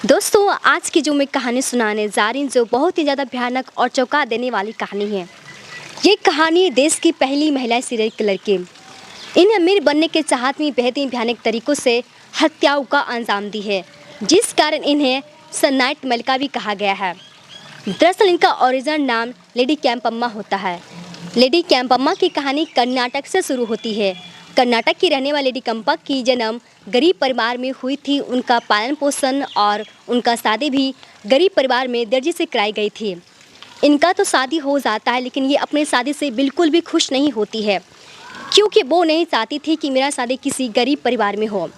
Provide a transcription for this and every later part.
दोस्तों, आज की जो मैं कहानी सुनाने जा रही हूँ जो बहुत ही ज़्यादा भयानक और चौंका देने वाली कहानी है। ये कहानी देश की पहली महिला सीरियल किलर की। इन अमीर बनने के चाहत में बेहद ही भयानक तरीक़ों से हत्याओं का अंजाम दी है, जिस कारण इन्हें सननाइट मल्लिका भी कहा गया है। दरअसल इनका ओरिजिनल नाम लेडी केम्पम्मा होता है। लेडी केम्पम्मा की कहानी कर्नाटक से शुरू होती है। कर्नाटक की रहने वाली लेडी केम्पम्मा की जन्म गरीब परिवार में हुई थी। उनका पालन पोषण और उनका शादी भी गरीब परिवार में दर्जी से कराई गई थी। इनका तो शादी हो जाता है, लेकिन ये अपने शादी से बिल्कुल भी खुश नहीं होती है, क्योंकि वो नहीं चाहती थी कि मेरा शादी किसी गरीब परिवार में हो।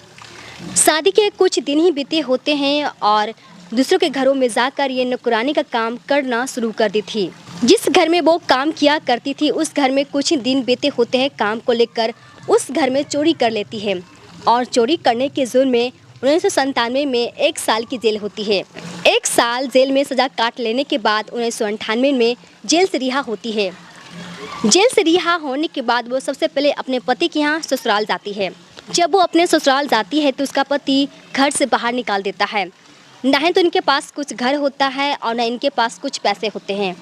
शादी के कुछ दिन ही बीते होते हैं और दूसरों के घरों में जाकर ये नौकरानी का काम करना शुरू कर दी थी। जिस घर में वो काम किया करती थी उस घर में कुछ दिन बीते होते हैं, काम को लेकर उस घर में चोरी कर लेती है और चोरी करने के जुर्म में 1997 में 1 साल की जेल होती है। 1 साल जेल में सजा काट लेने के बाद 1998 में जेल से रिहा होती है। जेल से रिहा होने के बाद वो सबसे पहले अपने पति के यहाँ ससुराल जाती है। जब वो अपने ससुराल जाती है तो उसका पति घर से बाहर निकाल देता है। ना तो इनके पास कुछ घर होता है और न इनके पास कुछ पैसे होते हैं।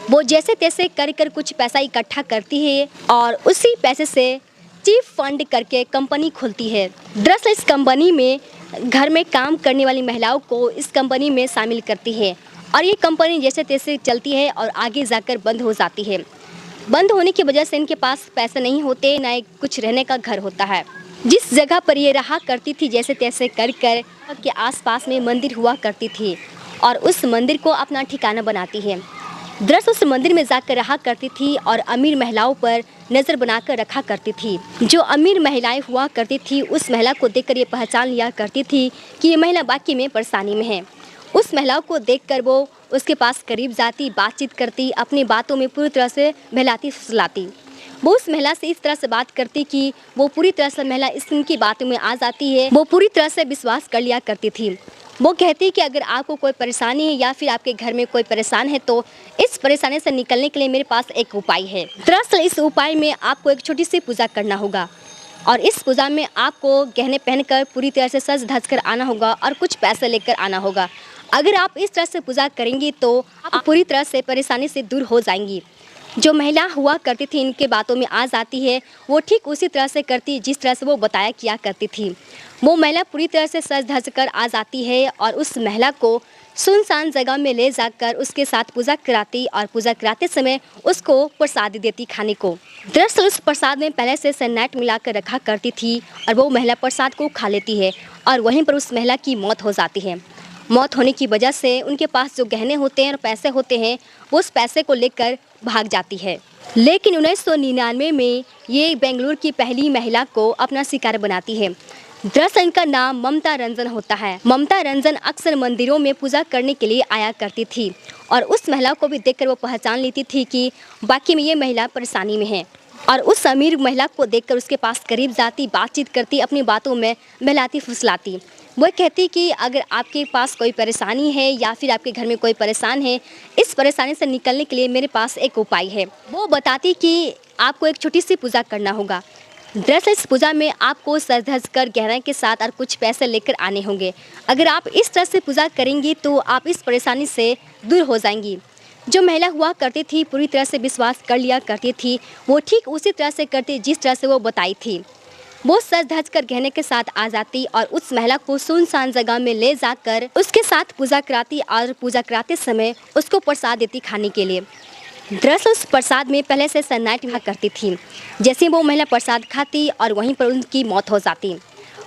वो जैसे तैसे कर कर कुछ पैसा इकट्ठा करती है और उसी पैसे से चीफ फंड करके कंपनी खुलती है। दरअसल इस कंपनी में घर में काम करने वाली महिलाओं को इस कंपनी में शामिल करती है और ये कंपनी जैसे तैसे चलती है और आगे जाकर बंद हो जाती है। बंद होने की वजह से इनके पास पैसे नहीं होते, ना कुछ रहने का घर होता है। जिस जगह पर ये रहा करती थी जैसे तैसे कर कर के आसपास में मंदिर हुआ करती थी और उस मंदिर को अपना ठिकाना बनाती है। दरअसल उस मंदिर में जाकर रहा करती थी और अमीर महिलाओं पर नज़र बनाकर रखा करती थी। जो अमीर महिलाएं हुआ करती थी उस महिला को देखकर ये पहचान लिया करती थी कि ये महिला बाकी में परेशानी में है। उस महिला को देखकर वो उसके पास करीब जाती, बातचीत करती, अपनी बातों में पूरी तरह से बहलाती फुसलाती। वो उस महिला से इस तरह से बात करती कि वो पूरी तरह से महिला इनकी बातों में आ जाती है। वो पूरी तरह से विश्वास कर लिया करती थी। वो कहती कि अगर आपको कोई परेशानी है या फिर आपके घर में कोई परेशान है तो इस परेशानी से निकलने के लिए मेरे पास एक उपाय है। दरअसल इस उपाय में आपको एक छोटी सी पूजा करना होगा और इस पूजा में आपको गहने पहनकर पूरी तरह से सज धज कर आना होगा और कुछ पैसे लेकर आना होगा। अगर आप इस तरह से पूजा करेंगी तो आप पूरी तरह से परेशानी से दूर हो जाएंगी। जो महिला हुआ करती थी इनके बातों में आ जाती है, वो ठीक उसी तरह से करती जिस तरह से वो बताया किया करती थी। वो महिला पूरी तरह से सज धज कर आ जाती है और उस महिला को सुनसान जगह में ले जाकर उसके साथ पूजा कराती और पूजा कराते समय उसको प्रसाद देती खाने को। दरअसल उस प्रसाद में पहले से सननाइट मिलाकर रखा करती थी और वो महिला प्रसाद को खा लेती है और वहीं पर उस महिला की मौत हो जाती है। मौत होने की वजह से उनके पास जो गहने होते हैं और पैसे होते हैं वो उस पैसे को लेकर भाग जाती है। लेकिन 1999 में ये बेंगलुरु की पहली महिला को अपना शिकार बनाती है। दरअसल इनका नाम ममता रंजन होता है। ममता रंजन अक्सर मंदिरों में पूजा करने के लिए आया करती थी और उस महिला को भी देखकर वो पहचान लेती थी कि बाकी में ये महिला परेशानी में है और उस अमीर महिला को देखकर उसके पास करीब जाती, बातचीत करती, अपनी बातों में बहलाती फुसलाती। वो कहती कि अगर आपके पास कोई परेशानी है या फिर आपके घर में कोई परेशान है, इस परेशानी से निकलने के लिए मेरे पास एक उपाय है। वो बताती कि आपको एक छोटी सी पूजा करना होगा। दरअसल इस पूजा में आपको सज धज कर गहने के साथ और कुछ पैसे लेकर आने होंगे। अगर आप इस तरह से पूजा करेंगी तो आप इस परेशानी से दूर हो जाएंगी। जो महिला हुआ करती थी पूरी तरह से विश्वास कर लिया करती थी। वो ठीक उसी तरह से करती जिस तरह से वो बताई थी। वो सज धज कर गहने के साथ आ जाती और उस महिला को सुनसान जगह में ले जाकर उसके साथ पूजा कराती और पूजा कराते समय उसको प्रसाद देती खाने के लिए। दरअसल उस प्रसाद में पहले से सननाइट हुआ करती थी। जैसे वो महिला प्रसाद खाती और वहीं पर उनकी मौत हो जाती।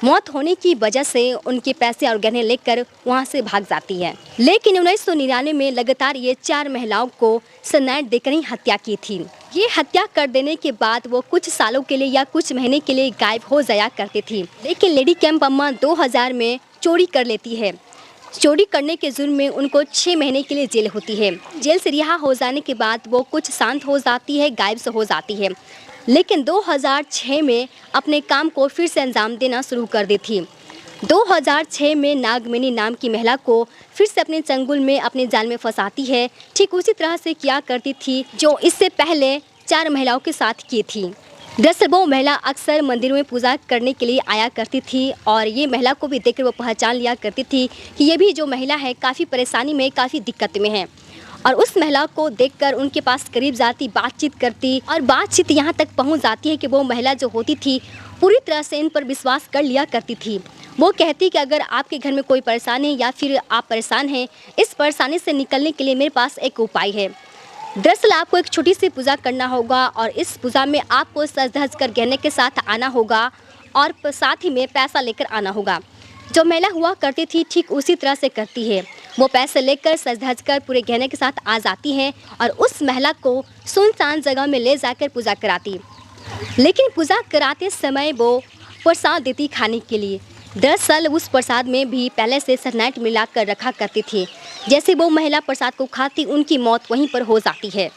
मौत होने की वजह से उनके पैसे और गहने लेकर वहां से भाग जाती है। लेकिन 1999 में लगातार ये 4 महिलाओं को सननाइट देकर ही हत्या की थी। ये हत्या कर देने के बाद वो कुछ सालों के लिए या कुछ महीने के लिए गायब हो जाया करती थी। लेकिन लेडी केम्पम्मा 2000 में चोरी कर लेती है। चोरी करने के जुर्म में उनको 6 महीने के लिए जेल होती है। जेल से रिहा हो जाने के बाद वो कुछ शांत हो जाती है, गायब से हो जाती है। लेकिन 2006 में अपने काम को फिर से अंजाम देना शुरू कर दी थी। 2006 में नागमणि नाम की महिला को फिर से अपने चंगुल में अपने जाल में फंसाती है। ठीक उसी तरह से किया करती थी जो इससे पहले 4 महिलाओं के साथ की थी। दरअसल वो महिला अक्सर मंदिरों में पूजा करने के लिए आया करती थी और ये महिला को भी देखकर वो पहचान लिया करती थी कि ये भी जो महिला है काफ़ी परेशानी में, काफ़ी दिक्कत में है। और उस महिला को देखकर उनके पास करीब जाती, बातचीत करती और बातचीत यहाँ तक पहुँच जाती है कि वो महिला जो होती थी पूरी तरह से इन पर विश्वास कर लिया करती थी। वो कहती कि अगर आपके घर में कोई परेशानी है या फिर आप परेशान हैं, इस परेशानी से निकलने के लिए मेरे पास एक उपाय है। दरअसल आपको एक छोटी सी पूजा करना होगा और इस पूजा में आपको सज धज कर गहने के साथ आना होगा और साथ ही में पैसा लेकर आना होगा। जो महिला हुआ करती थी ठीक उसी तरह से करती है। वो पैसे लेकर सज धज कर पूरे गहने के साथ आ जाती है और उस महिला को सुनसान जगह में ले जाकर पूजा कराती। लेकिन पूजा कराते समय वो प्रसाद देती खाने के लिए। दरअसल उस प्रसाद में भी पहले से सनलाइट मिलाकर रखा करती थी। जैसे वो महिला प्रसाद को खाती उनकी मौत वहीं पर हो जाती है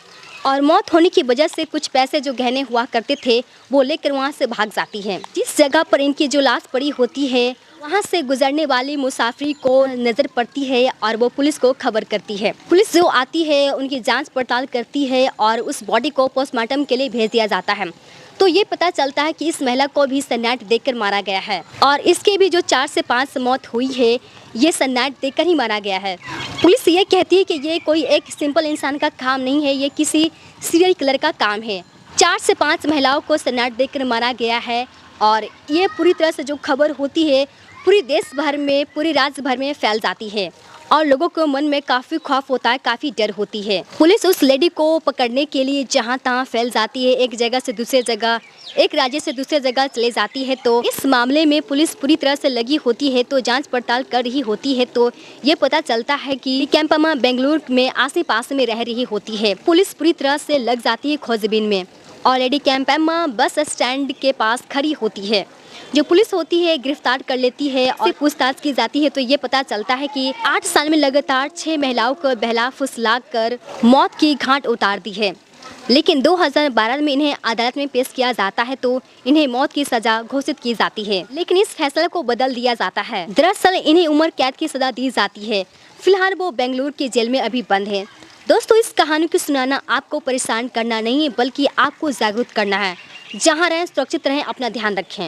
और मौत होने की वजह से कुछ पैसे जो गहने हुआ करते थे वो लेकर वहाँ से भाग जाती है। जिस जगह पर इनकी जो लाश पड़ी होती है वहाँ से गुजरने वाली मुसाफिर को नज़र पड़ती है और वो पुलिस को खबर करती है। पुलिस जो आती है उनकी जांच पड़ताल करती है और उस बॉडी को पोस्टमार्टम के लिए भेज दिया जाता है। तो ये पता चलता है कि इस महिला को भी सनलाइट देकर मारा गया है और इसके भी जो 4 से 5 मौत हुई है ये सनलाइट देकर ही मारा गया है। पुलिस ये कहती है कि ये कोई एक सिंपल इंसान का काम नहीं है, ये किसी सीरियल किलर का काम है। 4 से 5 महिलाओं को सनलाइट देकर मारा गया है और ये पूरी तरह से जो खबर होती है पूरी देश भर में, पूरे राज्य भर में फैल जाती है और लोगों को मन में काफ़ी खौफ होता है, काफ़ी डर होती है। पुलिस उस लेडी को पकड़ने के लिए जहां तहां फैल जाती है, एक जगह से दूसरे जगह, एक राज्य से दूसरे जगह चले जाती है। तो इस मामले में पुलिस पूरी तरह से लगी होती है, तो जांच पड़ताल कर रही होती है। तो ये पता चलता है कि कैंपमा बेंगलुरु में आसे पास में रह रही होती है। पुलिस पूरी तरह से लग जाती है खोजबीन में और लेडी कैंपमा बस स्टैंड के पास खड़ी होती है। जो पुलिस होती है गिरफ्तार कर लेती है और पूछताछ की जाती है। तो ये पता चलता है कि 8 साल में लगातार 6 महिलाओं को बहला फुसला कर मौत की घाट उतार दी है। लेकिन 2012 में इन्हें अदालत में पेश किया जाता है तो इन्हें मौत की सजा घोषित की जाती है, लेकिन इस फैसले को बदल दिया जाता है। दरअसल इन्हें उम्र कैद की सजा दी जाती है। फिलहाल वो बेंगलुरु की जेल में अभी बंद है। दोस्तों, इस कहानी को सुनाना आपको परेशान करना नहीं है बल्कि आपको जागरूक करना है। जहाँ रहें सुरक्षित रहें, अपना ध्यान रखें।